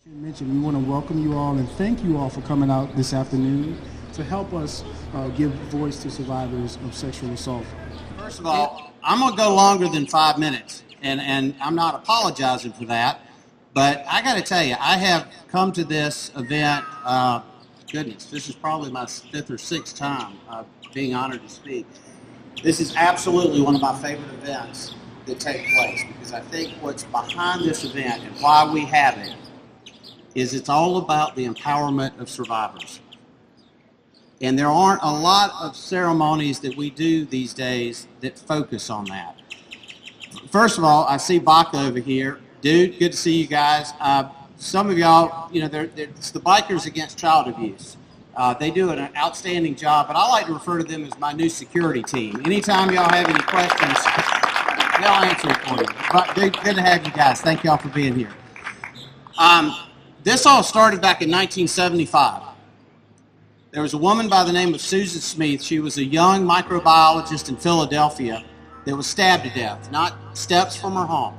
Mentioned, we want to welcome you all and thank you all for coming out this afternoon to help us give voice to survivors of sexual assault. First of all, I'm going to go longer than 5 minutes, and I'm not apologizing for that, but I got to tell you, I have come to this event, goodness, this is probably my fifth or sixth time being honored to speak. This is absolutely one of my favorite events that take place, because I think what's behind this event and why we have it is it's all about the empowerment of survivors. And there aren't a lot of ceremonies that we do these days that focus on that. First of all, I see Baca over here. Dude, good to see you guys. Some of y'all, you know, it's the Bikers Against Child Abuse. They do an outstanding job, but I like to refer to them as my new security team. Anytime y'all have any questions, they'll answer it for you. But good to have you guys. Thank y'all for being here. This all started back in 1975. There was a woman by the name of Susan Smith. She was a young microbiologist in Philadelphia that was stabbed to death, not steps from her home.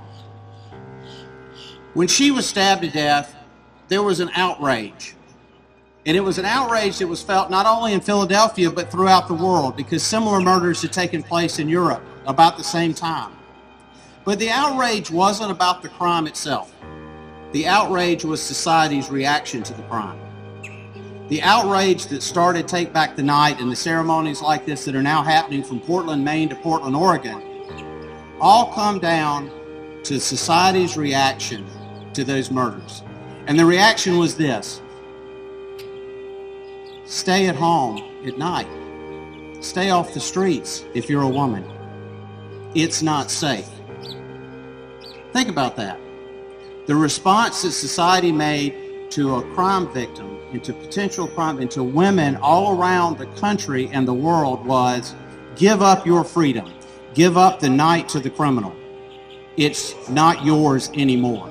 When she was stabbed to death, there was an outrage. And it was an outrage that was felt not only in Philadelphia, but throughout the world, because similar murders had taken place in Europe about the same time. But the outrage wasn't about the crime itself. The outrage was society's reaction to the crime. The outrage that started Take Back the Night and the ceremonies like this that are now happening from Portland, Maine to Portland, Oregon, all come down to society's reaction to those murders. And the reaction was this: stay at home at night. Stay off the streets if you're a woman. It's not safe. Think about that. The response that society made to a crime victim and to potential crime and to women all around the country and the world was, give up your freedom. Give up the night to the criminal. It's not yours anymore.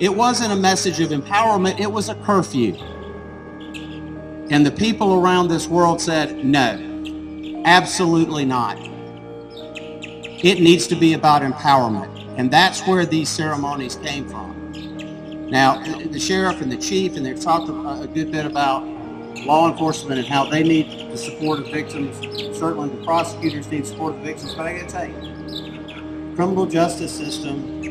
It wasn't a message of empowerment, it was a curfew. And the people around this world said, no, absolutely not. It needs to be about empowerment. And that's where these ceremonies came from. Now, the sheriff and the chief, and they've talked a good bit about law enforcement and how they need the support of victims. Certainly the prosecutors need support of victims. But I got to tell you, criminal justice system,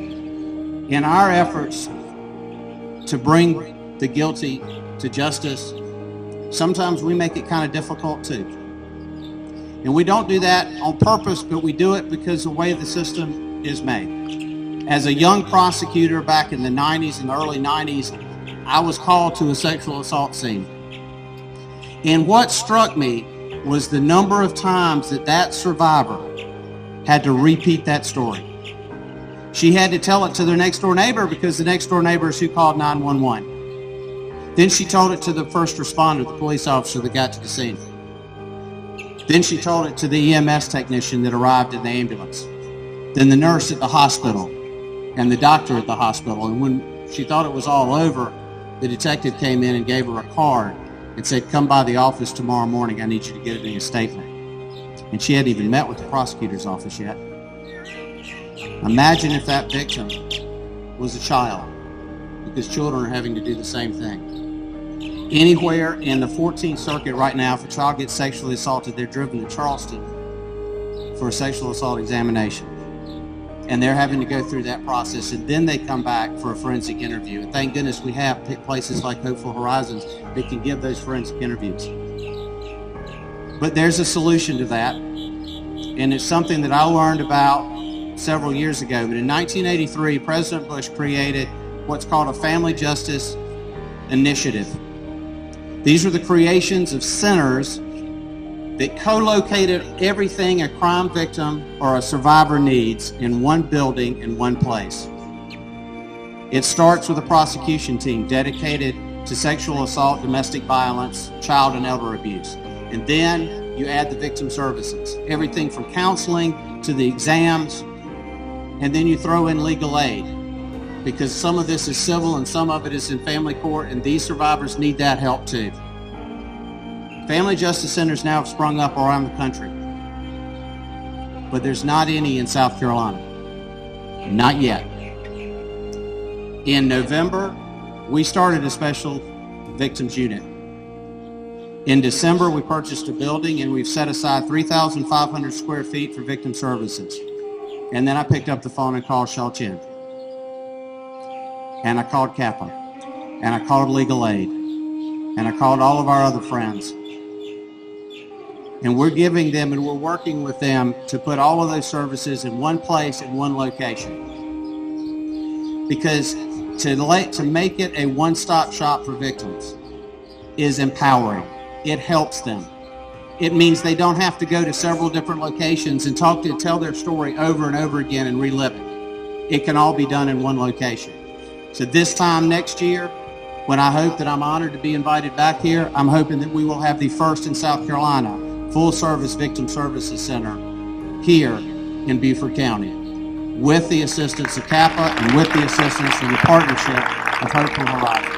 in our efforts to bring the guilty to justice, sometimes we make it kind of difficult too. And we don't do that on purpose, but we do it because the way the system is made. As a young prosecutor back in the 90s and the early 90s, I was called to a sexual assault scene. And what struck me was the number of times that survivor had to repeat that story. She had to tell it to their next door neighbor because the next door neighbor is who called 911. Then she told it to the first responder, the police officer that got to the scene. Then she told it to the EMS technician that arrived in the ambulance. Then the nurse at the hospital and the doctor at the hospital. And when she thought it was all over, the detective came in and gave her a card and said, come by the office tomorrow morning. I need you to get it in a statement. And she hadn't even met with the prosecutor's office yet. Imagine if that victim was a child, because children are having to do the same thing. Anywhere in the 14th Circuit right now, if a child gets sexually assaulted, they're driven to Charleston for a sexual assault examination. And they're having to go through that process, and then they come back for a forensic interview. And thank goodness we have places like Hopeful Horizons that can give those forensic interviews. But there's a solution to that, and it's something that I learned about several years ago. But in 1983, President Bush created what's called a Family Justice Initiative. These are the creations of centers that co-located everything a crime victim or a survivor needs in one building in one place. It starts with a prosecution team dedicated to sexual assault, domestic violence, child and elder abuse. And then you add the victim services, everything from counseling to the exams, and then you throw in legal aid, because some of this is civil and some of it is in family court, and these survivors need that help too. Family justice centers now have sprung up around the country, but there's not any in South Carolina. Not yet. In November we started a special victims unit. In December, we purchased a building and we've set aside 3,500 square feet for victim services. And then I picked up the phone and called Shaw-Chin. And I called Kappa. And I called Legal Aid. And I called all of our other friends. And we're giving them and we're working with them to put all of those services in one place, in one location. Because to make it a one-stop shop for victims is empowering. It helps them. It means they don't have to go to several different locations and tell their story over and over again and relive it. It can all be done in one location. So this time next year, when I hope that I'm honored to be invited back here, I'm hoping that we will have the first in South Carolina full-service victim services center here in Beaufort County, with the assistance of Kappa and with the assistance and the partnership of Hopeful Horizons.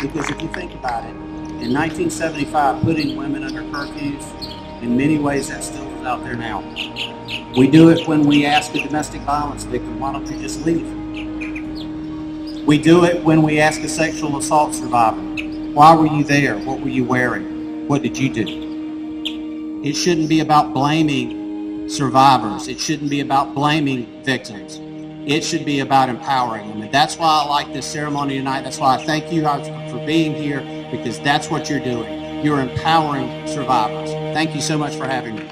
Because if you think about it, in 1975, putting women under curfews, in many ways that still is out there now. We do it when we ask a domestic violence victim, why don't you just leave? We do it when we ask a sexual assault survivor, why were you there? What were you wearing? What did you do? It shouldn't be about blaming survivors. It shouldn't be about blaming victims. It should be about empowering them. And that's why I like this ceremony tonight. That's why I thank you for being here, because that's what you're doing. You're empowering survivors. Thank you so much for having me.